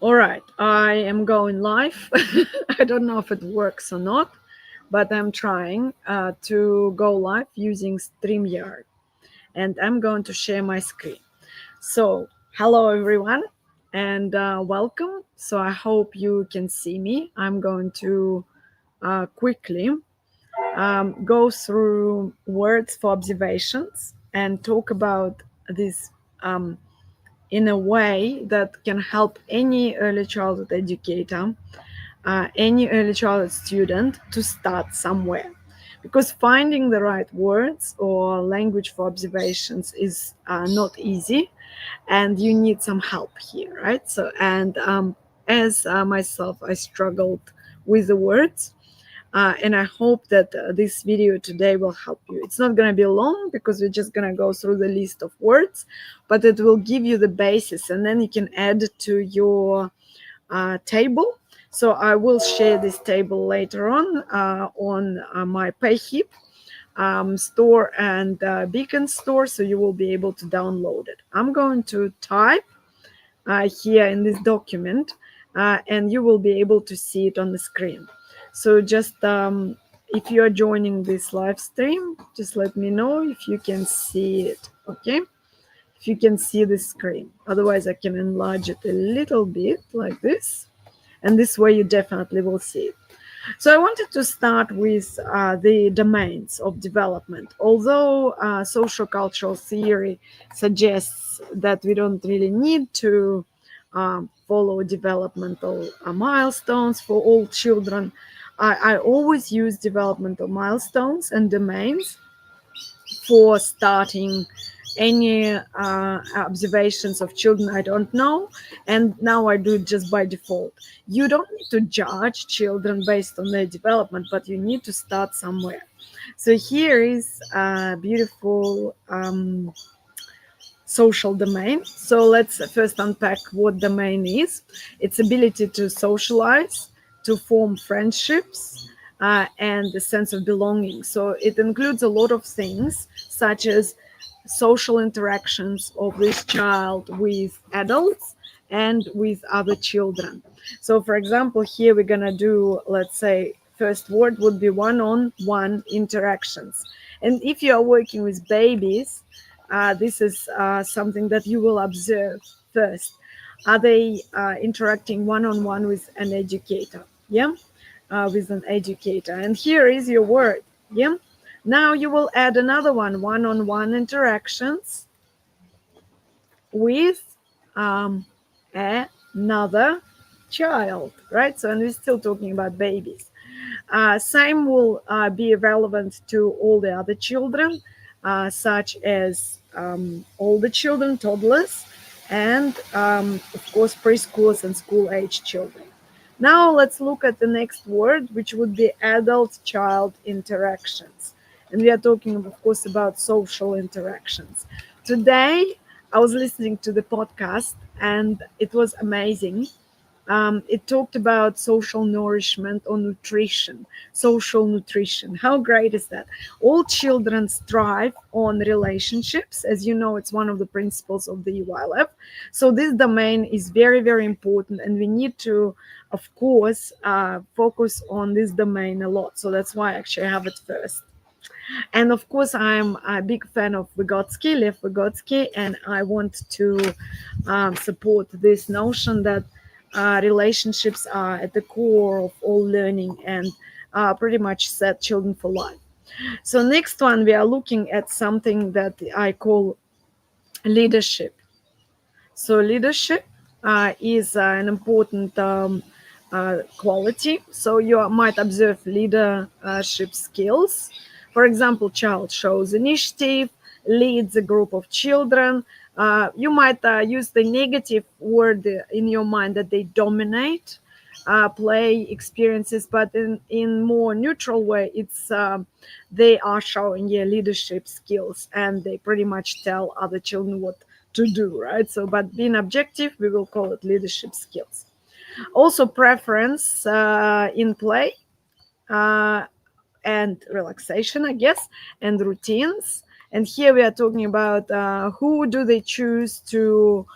All right, I am going live. I don't know if it works or not, but I'm trying to go live using StreamYard, and I'm going to share my screen. So, hello everyone, and welcome. So, I hope you can see me. I'm going to quickly go through words for observations and talk about this in a way that can help any early childhood educator, any early childhood student to start somewhere. Because finding the right words or language for observations is not easy, and you need some help here, right? So, and as myself, I struggled with the words, and I hope that this video today will help you. It's not going to be long because we're just going to go through the list of words, but it will give you the basis, and then you can add to your table. So I will share this table later on my PayHip store and Beacon store, so you will be able to download it. I'm going to type here in this document, and you will be able to see it on the screen. So just if you are joining this live stream, just let me know if you can see it, okay? If you can see the screen. Otherwise, I can enlarge it a little bit like this. And this way you definitely will see it. So I wanted to start with the domains of development. Although social cultural theory suggests that we don't really need to follow developmental milestones for all children, I always use developmental milestones and domains for starting any observations of children I don't know, and now I do it just by default. You don't need to judge children based on their development, but you need to start somewhere. So here is a beautiful social domain. So let's first unpack what domain is. It's ability to socialize, to form friendships, and the sense of belonging. So it includes a lot of things, such as social interactions of this child with adults and with other children. So, for example, here we're going to do, let's say, first word would be one-on-one interactions. And if you are working with babies, this is something that you will observe first. Are they interacting one-on-one with an educator? Yeah, with an educator. And here is your word. Yeah. Now you will add another one-on-one interactions with another child, right? So, and we're still talking about babies. Same will be relevant to all the other children, such as older children, toddlers, and of course preschoolers and school-age children. Now let's look at the next word, which would be adult-child interactions. And we are talking, of course, about social interactions. Today, I was listening to the podcast, and it was amazing. It talked about social nourishment or nutrition, social nutrition. How great is that? All children thrive on relationships. As you know, it's one of the principles of the UILF. So this domain is very, very important, and we need to, of course, focus on this domain a lot. So that's why actually I have it first. And of course, I'm a big fan of Vygotsky, Lev Vygotsky, and I want to support this notion that relationships are at the core of all learning and pretty much set children for life. So next one, we are looking at something that I call leadership. So leadership is an important quality. So you might observe leadership skills. For example, child shows initiative, leads a group of children. You might use the negative word in your mind that they dominate play experiences, but in more neutral way, it's they are showing leadership skills, and they pretty much tell other children what to do, right? So, but being objective, we will call it leadership skills. Also, preference in play and relaxation, I guess, and routines. And here we are talking about who do they choose to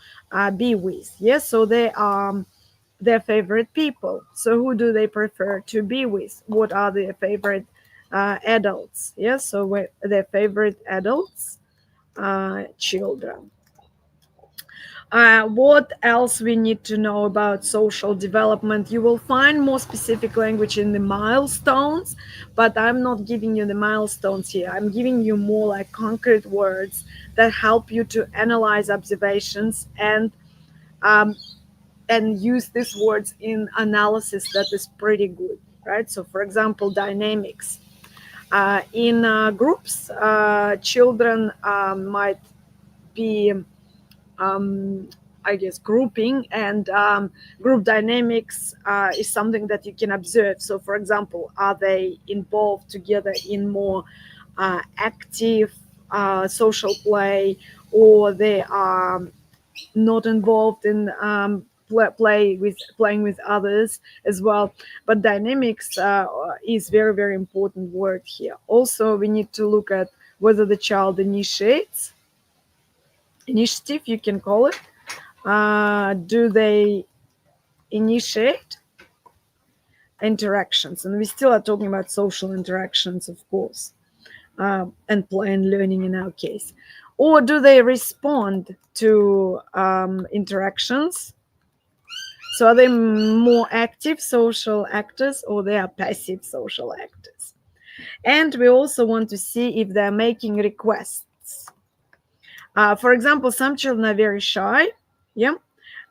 be with. Yes, so they are their favorite people. So who do they prefer to be with? What are their favorite adults? Yes, so their favorite adults, children. What else we need to know about social development? You will find more specific language in the milestones, but I'm not giving you the milestones here. I'm giving you more like concrete words that help you to analyze observations um, and use these words in analysis that is pretty good, right? So, for example, dynamics. In groups, children might be I guess grouping and group dynamics is something that you can observe. So, for example, are they involved together in more active social play, or they are not involved in playing with others as well? But dynamics is very important word here. Also, we need to look at whether the child initiates initiative, you can call it. Do they initiate interactions? And we still are talking about social interactions, of course, and play and learning in our case. Or do they respond to interactions? So are they more active social actors, or they are passive social actors? And we also want to see if they're making requests. For example, some children are very shy, yeah,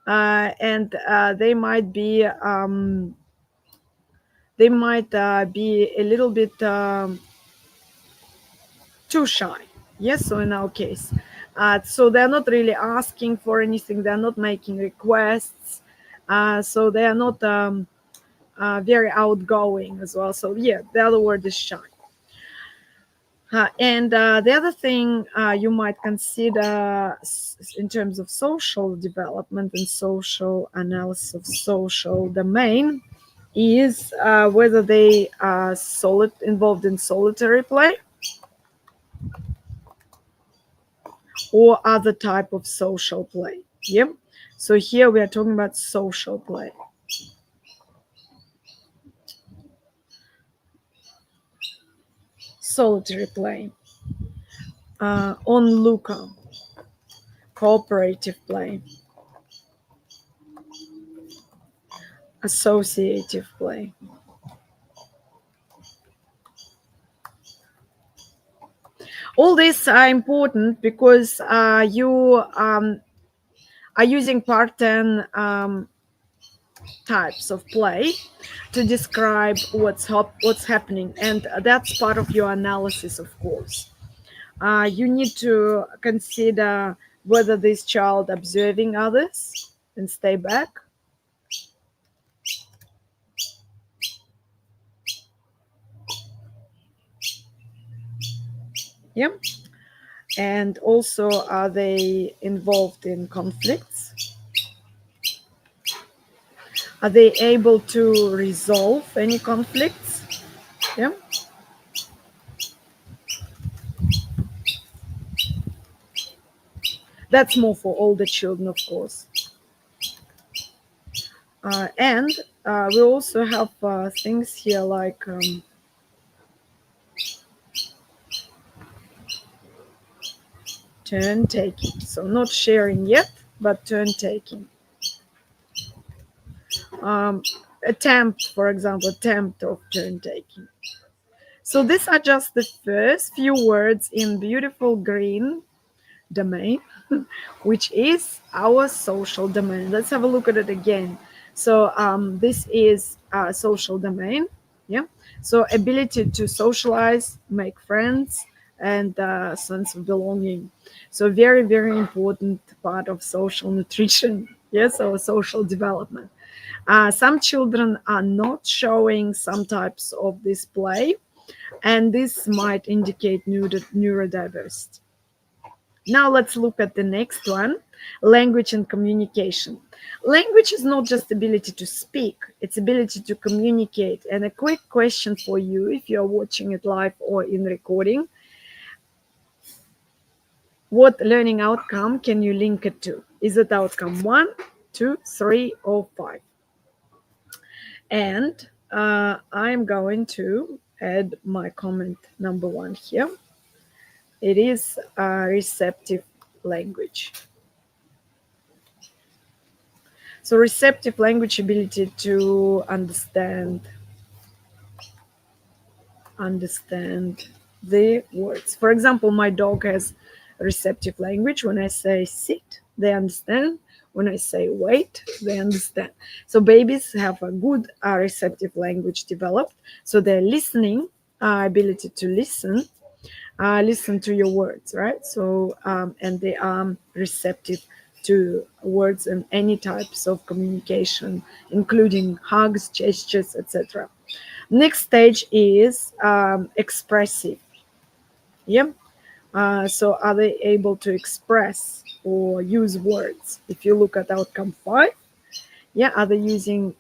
and they might be a little bit too shy. Yes, so in our case, so they're not really asking for anything. They're not making requests. So they are not very outgoing as well. So yeah, the other word is shy. And the other thing you might consider in terms of social development and social analysis of social domain is whether they are involved in solitary play or other type of social play. Yep. So here we are talking about social play. Solitary play. Onlooker. Cooperative play. Associative play. All these are important because you are using part 10 types of play to describe what's happening, and that's part of your analysis, of course. You need to consider whether this child observing others and stay back. Yeah. And also, are they involved in conflicts? Are they able to resolve any conflicts? Yeah. That's more for older children, of course. And we also have things here like turn taking. So not sharing yet, but turn taking. Attempt, for example, attempt of turn taking. So these are just the first few words in beautiful green domain, which is our social domain. Let's have a look at it again. So this is our social domain. Yeah. So ability to socialize, make friends, and sense of belonging. So very important part of social nutrition. Yes, or social development. Some children are not showing some types of display, and this might indicate neurodiversity. Now let's look at the next one, language and communication. Language is not just ability to speak, it's ability to communicate. And a quick question for you, if you're watching it live or in recording, what learning outcome can you link it to? Is it outcome 1, 2, 3, or 5? And I'm going to add my comment number one here. It is receptive language. So receptive language, ability to understand the words. For example, my dog has receptive language. When I say sit, they understand. When I say wait, they understand. So babies have a good receptive language developed. So their listening ability to listen to your words, right? So and they are receptive to words and any types of communication, including hugs, gestures, etc. Next stage is expressive. Yeah. So are they able to express or use words? If you look at outcome five, yeah, are they using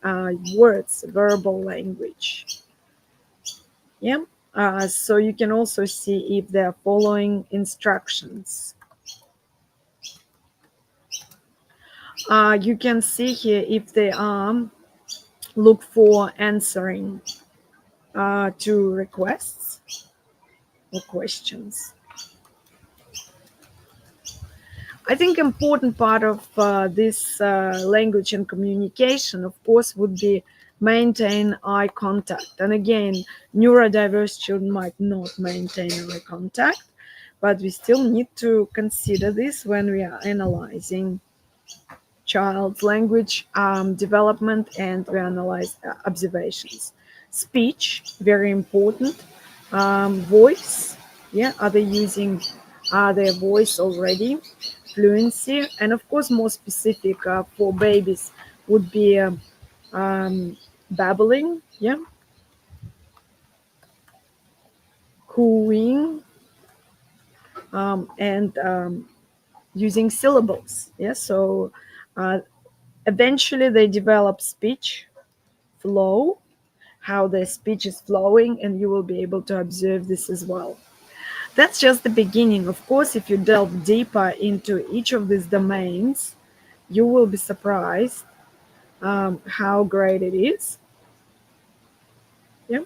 words, verbal language? Yeah. So you can also see if they're following instructions. You can see here if they look for answering to requests or questions. I think important part of this language and communication, of course, would be maintain eye contact. And again, neurodiverse children might not maintain eye contact, but we still need to consider this when we are analyzing child's language development and we analyze observations. Speech, very important. Voice, yeah, are they using their voice already? Fluency, and of course, more specific for babies would be babbling, yeah, cooing, and using syllables, yeah. So uh, eventually they develop speech flow, how their speech is flowing, and you will be able to observe this as well. That's just the beginning. Of course, if you delve deeper into each of these domains, you will be surprised how great it is. Yeah.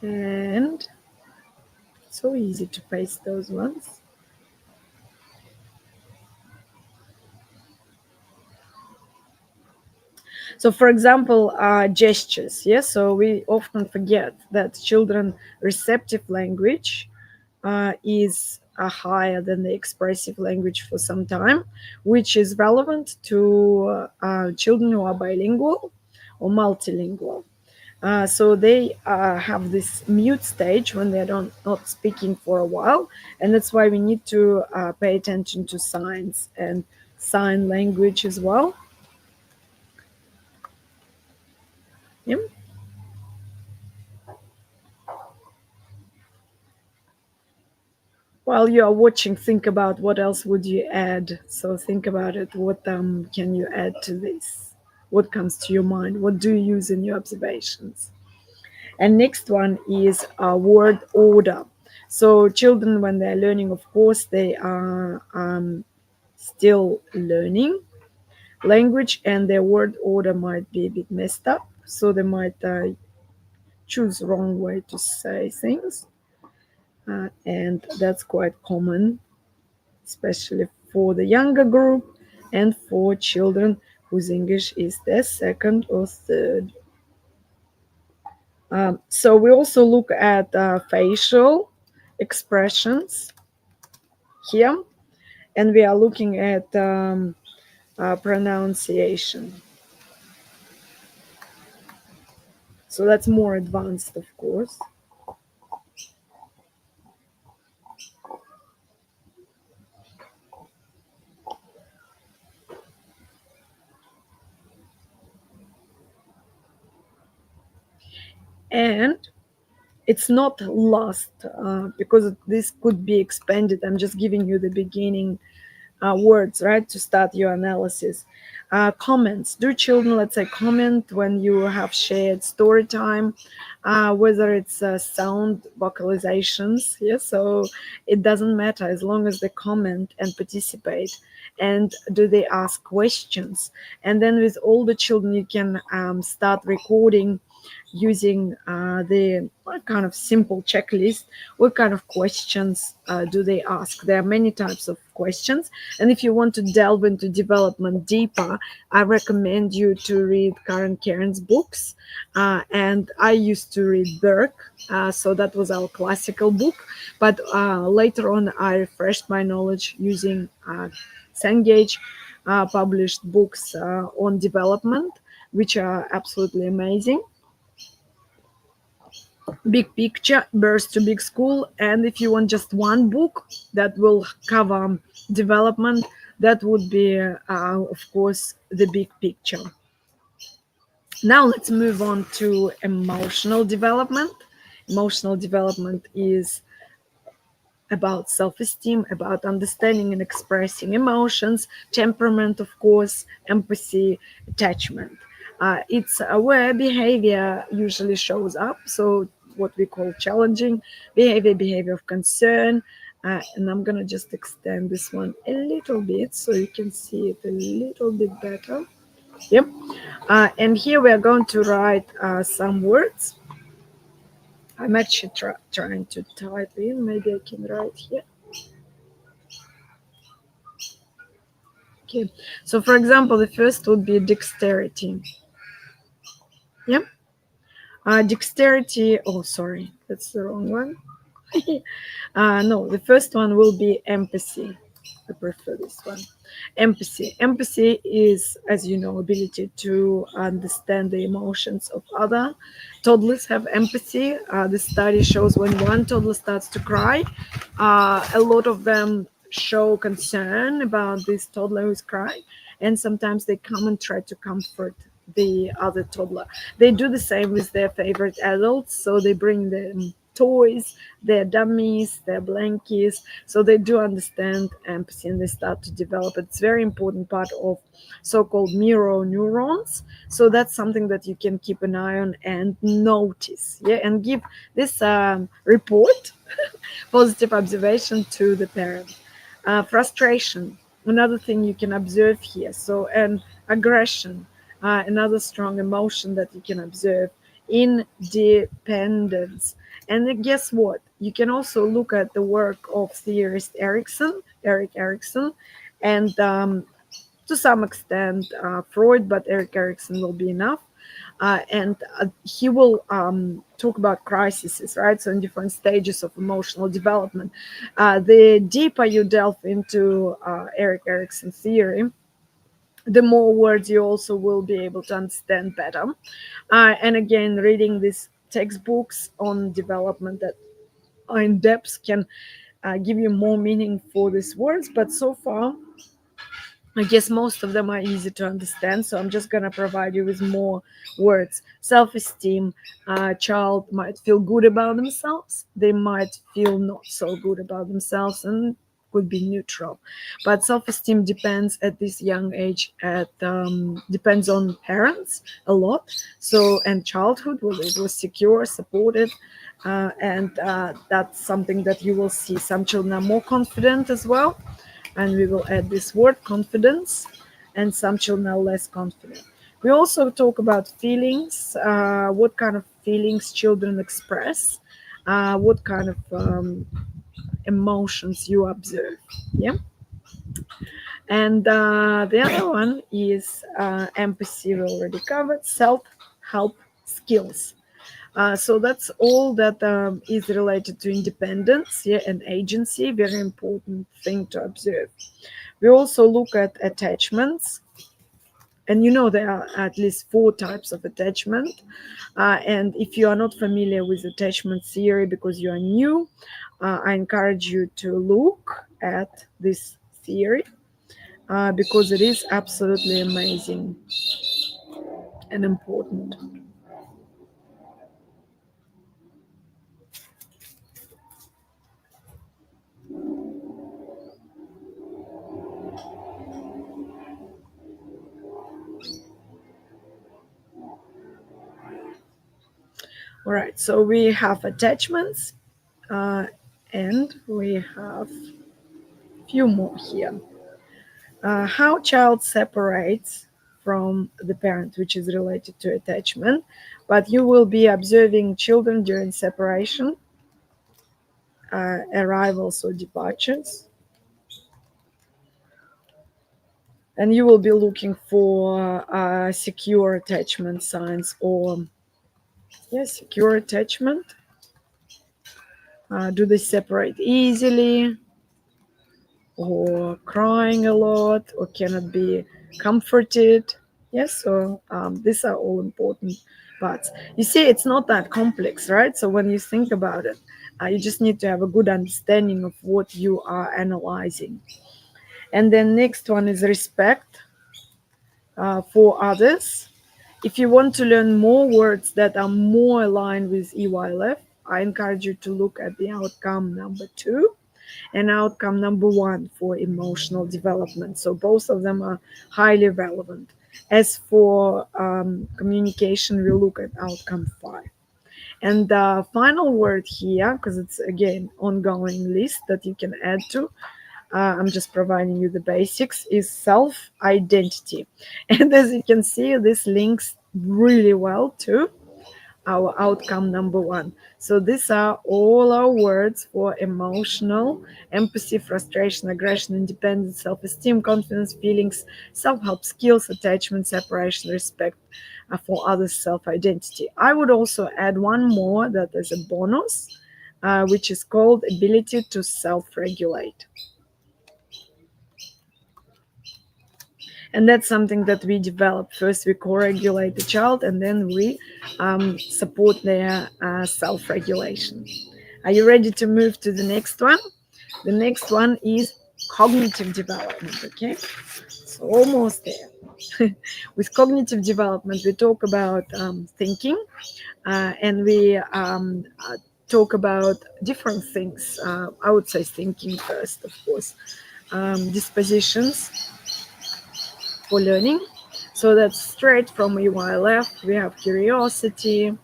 And so easy to paste those ones. So, for example, gestures. Yes, so we often forget that children receptive language is higher than the expressive language for some time, which is relevant to children who are bilingual or multilingual. So they have this mute stage when they're not speaking for a while, and that's why we need to pay attention to signs and sign language as well. Yeah. While you are watching, think about what else would you add. So think about it. What can you add to this? What comes to your mind? What do you use in your observations? And next one is word order. So children, when they're learning, of course, they are still learning language, and their word order might be a bit messed up. So they might choose wrong way to say things, and that's quite common, especially for the younger group and for children whose English is their second or third. So we also look at facial expressions here, and we are looking at pronunciation. So that's more advanced, of course. And it's not lost because this could be expanded. I'm just giving you the beginning words, right, to start your analysis. Comments. Do children, let's say, comment when you have shared story time, whether it's sound vocalizations? Yes, so it doesn't matter as long as they comment and participate. And do they ask questions? And then with all the children, you can start recording using the kind of simple checklist. What kind of questions do they ask? There are many types of questions, and if you want to delve into development deeper, I recommend you to read Karen Karen's books. And I used to read Burke, so that was our classical book. But later on, I refreshed my knowledge using Cengage published books on development, which are absolutely amazing. Big Picture, Birth to Big School, and if you want just one book that will cover development, that would be, of course, The Big Picture. Now let's move on to emotional development. Emotional development is about self-esteem, about understanding and expressing emotions, temperament, of course, empathy, attachment. It's where behavior usually shows up. So what we call challenging behavior, behavior of concern. And I'm gonna just extend this one a little bit so you can see it a little bit better. Yep. And here we are going to write some words. I'm actually trying to type in. Maybe I can write here. Okay, so for example, the first would be dexterity. Yeah, dexterity. Oh, sorry, that's the wrong one. No, the first one will be empathy. I prefer this one. Empathy. Empathy is, as you know, ability to understand the emotions of other. Toddlers have empathy. The study shows when one toddler starts to cry, a lot of them show concern about this toddler who's crying, and sometimes they come and try to comfort the other toddler. They do the same with their favorite adults, so they bring them toys, their dummies, their blankets, so they do understand empathy and they start to develop it. It's a very important part of so-called mirror neurons. So that's something that you can keep an eye on and notice, yeah, and give this report, positive observation to the parent. Frustration, another thing you can observe here. So, and aggression, another strong emotion that you can observe. Independence. And guess what? You can also look at the work of theorist Erik Erikson, and to some extent Freud, but Erik Erikson will be enough. And he will talk about crises, right? So in different stages of emotional development. The deeper you delve into Erik Erikson theory, the more words you also will be able to understand better. And again, reading these textbooks on development that are in depth can give you more meaning for these words. But so far, I guess most of them are easy to understand, so I'm just gonna provide you with more words. Self-esteem. A child might feel good about themselves. They might feel not so good about themselves, and could be neutral. But self-esteem depends at this young age. At depends on parents a lot. So and childhood, whether it was secure, supported, and that's something that you will see. Some children are more confident as well, and we will add this word confidence, and some children are less confident. We also talk about feelings, what kind of feelings children express, what kind of emotions you observe. Yeah. And the other one is empathy, we already covered, self help skills. So that's all that is related to independence, yeah, and agency. Very important thing to observe. We also look at attachments, and you know there are at least four types of attachment. And if you are not familiar with attachment theory because you are new, I encourage you to look at this theory because it is absolutely amazing and important. All right, so we have attachments, and we have few more here. How child separates from the parent, which is related to attachment, but you will be observing children during separation, arrivals or departures, and you will be looking for secure attachment signs or secure attachment. Do they separate easily, or crying a lot, or cannot be comforted? Yes, so these are all important parts. You see, it's not that complex, right? So when you think about it, you just need to have a good understanding of what you are analyzing. And then next one is respect for others. If you want to learn more words that are more aligned with EYLF, I encourage you to look at the outcome number 2 and outcome number 1 for emotional development. So both of them are highly relevant. As for communication, we look at outcome 5. And the final word here, because it's again ongoing list that you can add to, I'm just providing you the basics, is self identity. And as you can see, this links really well to our outcome number 1. So these are all our words for emotional, empathy, frustration, aggression, independence, self esteem, confidence, feelings, self help skills, attachment, separation, respect for others, self identity. I would also add one more that is a bonus, which is called ability to self regulate. And that's something that we develop. First, we co-regulate the child, and then we support their self-regulation. Are you ready to move to the next one? The next one is cognitive development. Okay, so almost there. With cognitive development, we talk about thinking, and we talk about different things. I would say thinking first, of course. Dispositions for learning. So that's straight from EYLF. We have curiosity.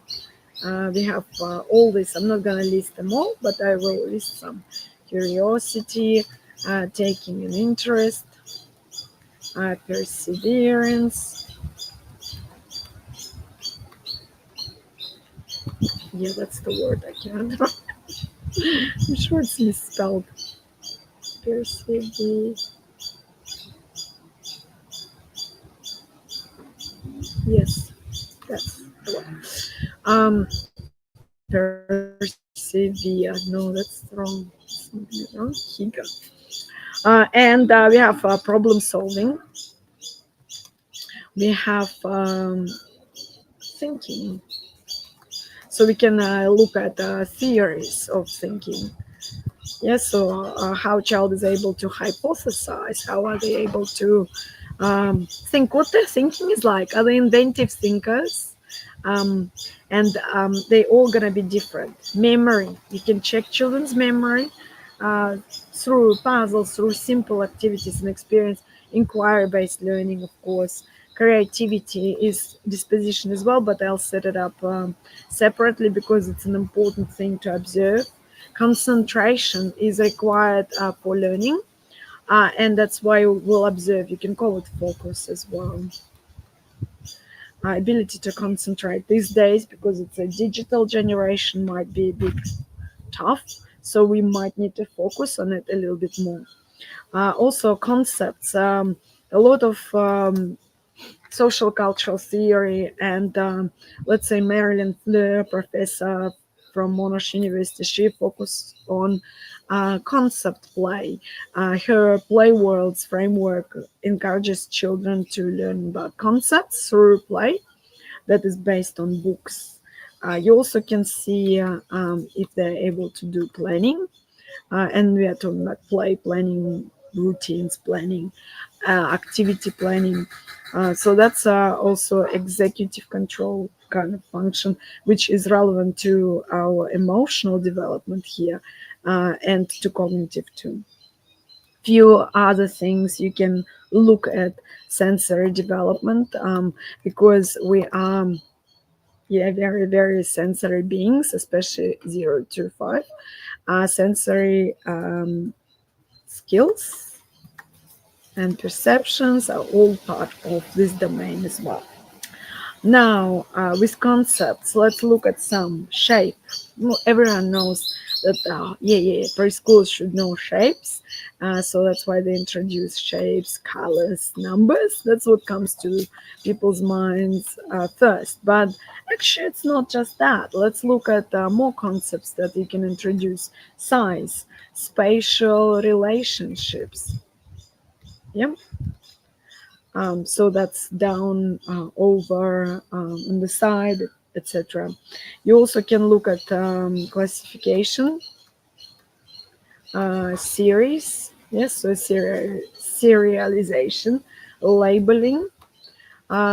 We have all this. I'm not going to list them all, but I will list some. Curiosity, taking an interest, perseverance. Yeah, that's the word I can't. I'm sure it's misspelled. Persevere. Yes, that's the one. Persevere. No, that's wrong. Something wrong. Higa. And we have problem solving. We have thinking. So we can look at theories of thinking. Yes, so how child is able to hypothesize, how are they able to think, what their thinking is like. Are they inventive thinkers? And they all gonna be different. Memory, you can check children's memory uh, through puzzles, through simple activities and experience, inquiry-based learning, of course. Creativity is disposition as well, but I'll set it up separately because it's an important thing to observe. Concentration is required for learning, and that's why we'll observe. You can call it focus as well. Ability to concentrate these days, because it's a digital generation, might be a bit tough, so we might need to focus on it a little bit more. Also concepts, a lot of social cultural theory, and let's say Marilyn Fleur, professor from Monash University, she focused on concept play. Her play worlds framework encourages children to learn about concepts through play that is based on books. You also can see if they're able to do planning, and we are talking about play planning, routines planning, activity planning. So that's also executive control kind of function, which is relevant to our emotional development here, and to cognitive too. Few other things you can look at: sensory development, because we are Yeah, very, very sensory beings, especially 0 to 5. Sensory skills and perceptions are all part of this domain as well. Now, with concepts, let's look at some shape. Well, everyone knows that, preschool should know shapes. So that's why they introduce shapes, colors, numbers. That's what comes to people's minds first. But actually, it's not just that. Let's look at more concepts that you can introduce: size, spatial relationships. Yeah. So that's down, over, on the side, etc. You also can look at classification, series, yes, so serialization, labeling.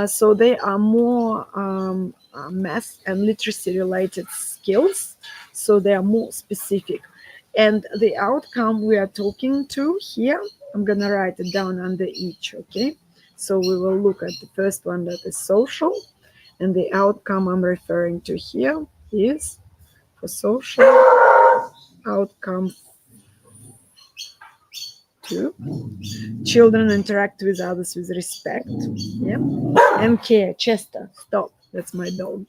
So they are more math and literacy related skills. So they are more specific. And the outcome we are talking to here, I'm going to write it down under each, okay? So we will look at the first one, that is social. And the outcome I'm referring to here is, for social, outcome 2. Children interact with others with respect. Yeah. And care. Chester, stop. That's my dog.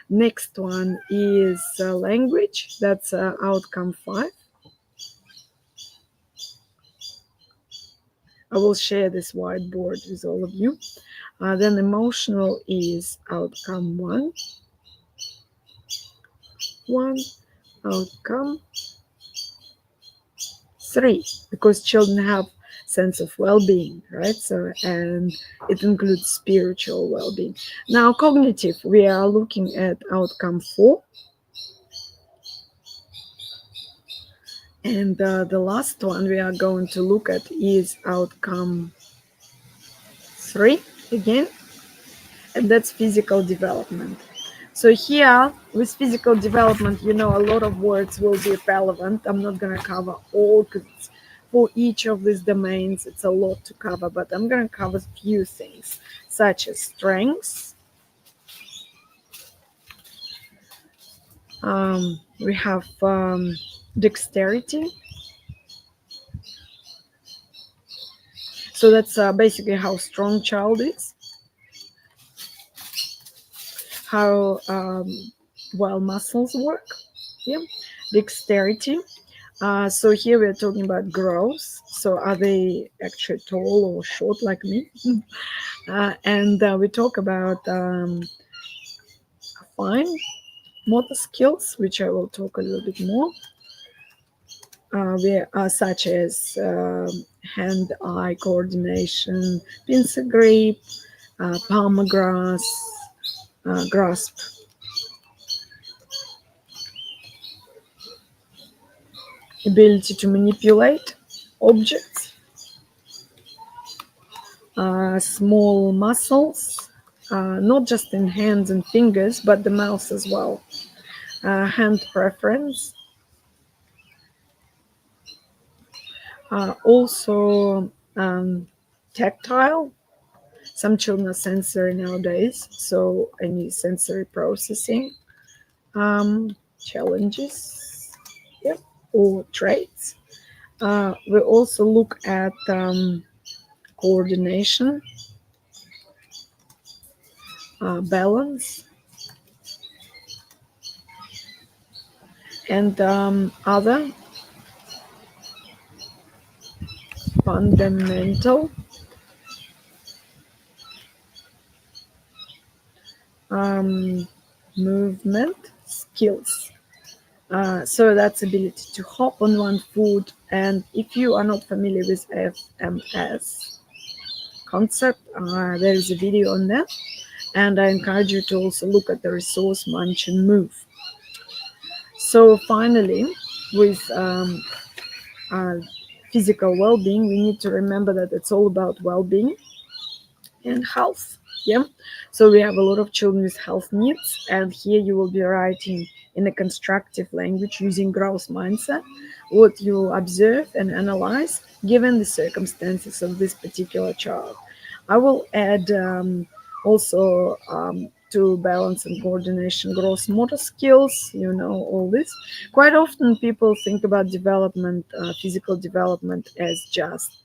Next one is language. That's outcome 5. I will share this whiteboard with all of you. Then emotional is outcome 1. Outcome 3, because children have sense of well-being, right? So, and it includes spiritual well-being. Now, cognitive, we are looking at outcome 4. And the last one we are going to look at is outcome 3 again, and that's physical development. So here, with physical development, a lot of words will be relevant. I'm not going to cover all, because for each of these domains, it's a lot to cover, but I'm going to cover a few things, such as strengths. We have dexterity. So that's basically how strong child is, how well muscles work. Yeah, dexterity. So here we're talking about growth. So are they actually tall or short like me? And we talk about fine motor skills, which I will talk a little bit more. We are such as hand-eye coordination, pincer grip, palm grasp. Ability to manipulate objects, small muscles, not just in hands and fingers, but the mouth as well. Hand preference. Also tactile. Some children are sensory nowadays, so any sensory processing challenges, yep, or traits. We also look at coordination, balance, and other fundamental movement skills. So that's ability to hop on one foot. And if you are not familiar with FMS concept, there is a video on that. And I encourage you to also look at the resource Munch and Move. So finally, with physical well-being, we need to remember that it's all about well-being and health. Yeah. So we have a lot of children with health needs, and here you will be writing in a constructive language using growth mindset what you observe and analyze given the circumstances of this particular child. I will add also to balance and coordination, gross motor skills, all this. Quite often people think about development, physical development, as just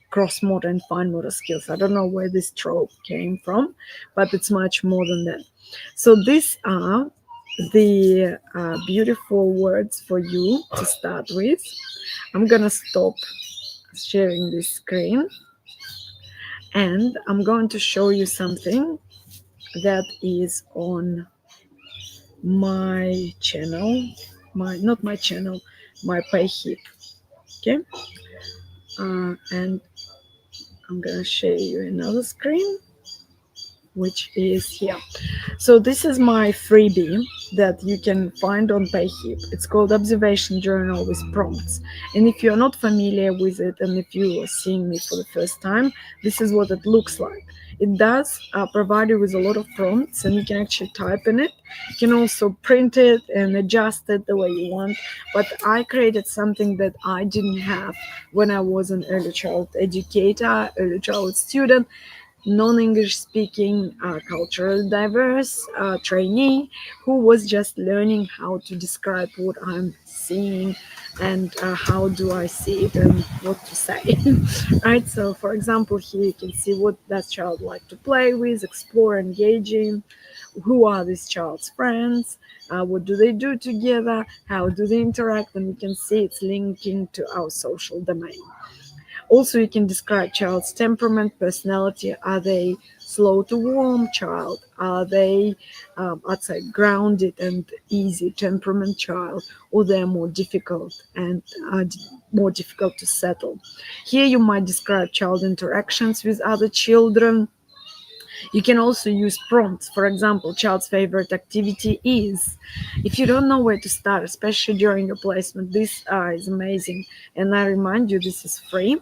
gross motor and fine motor skills. I don't know where this trope came from, but it's much more than that. So these are the beautiful words for you to start with. I'm gonna stop sharing this screen, and I'm going to show you something that is on my channel, not my channel, my PayHip. Okay, and I'm gonna share you another screen, which is here. So this is my freebie that you can find on PayHip. It's called Observation Journal with Prompts. And if you're not familiar with it, and if you are seeing me for the first time, this is what it looks like. It does provide you with a lot of prompts, and you can actually type in it. You can also print it and adjust it the way you want. But I created something that I didn't have when I was an early childhood educator, early childhood student, non-English speaking, culturally diverse trainee who was just learning how to describe what I'm seeing and how do I see it and what to say. Right, so for example, here you can see what does child like to play with, explore, engage in, who are this child's friends, what do they do together, how do they interact, and you can see it's linking to our social domain. Also, you can describe child's temperament, personality. Are they slow to warm child? Are they, I'd say, grounded and easy temperament child? Or they're more difficult and more difficult to settle? Here you might describe child interactions with other children. You can also use prompts. For example, child's favorite activity is. If you don't know where to start, especially during your placement, this is amazing. And I remind you, this is free.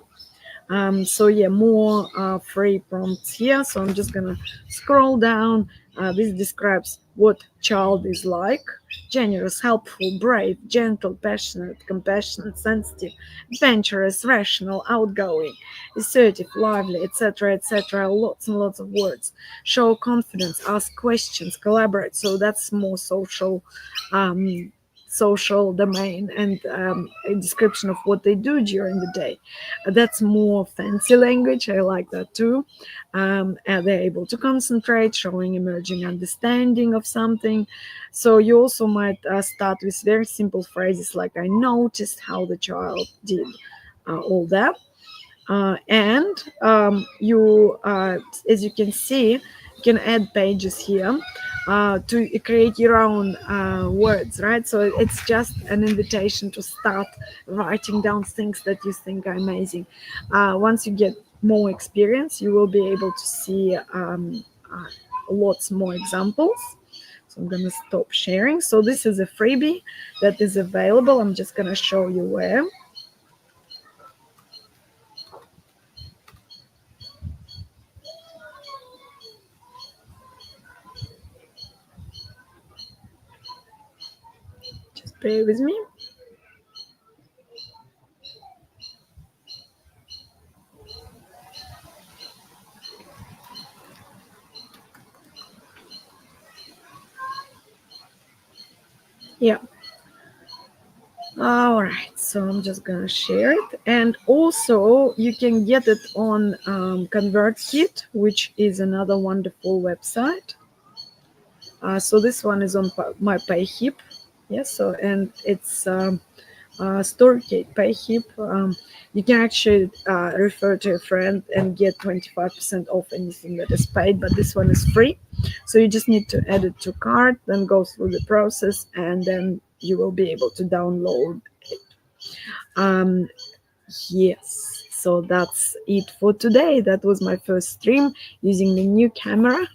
So yeah, more free prompts here. So I'm just gonna scroll down. This describes what child is like: generous, helpful, brave, gentle, passionate, compassionate, sensitive, adventurous, rational, outgoing, assertive, lively, etc., etc. Lots and lots of words. Show confidence, ask questions, collaborate. So that's more um, social domain, and a description of what they do during the day. That's more fancy language. I like that too. And they're able to concentrate, showing emerging understanding of something. So you also might start with very simple phrases like "I noticed how the child did all that." And you, as you can see, you can add pages here to create your own words, right? So it's just an invitation to start writing down things that you think are amazing. Once you get more experience, you will be able to see lots more examples. So I'm going to stop sharing. So this is a freebie that is available. I'm just going to show you where. Just bear with me. Yeah. All right, so I'm just gonna share it, and also you can get it on ConvertKit, which is another wonderful website. So this one is on my PayHip, yes. So and it's StoryKit PayHip. You can actually refer to a friend and get 25% off anything that is paid, but this one is free. So you just need to add it to cart, then go through the process, and then you will be able to download it. Um, yes, so that's it for today. That was my first stream using the new camera.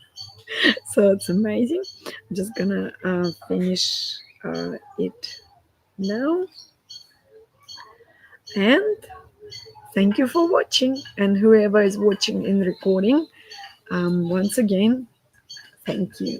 So it's amazing. I'm just gonna finish it now. And thank you for watching. And whoever is watching in recording, once again, thank you.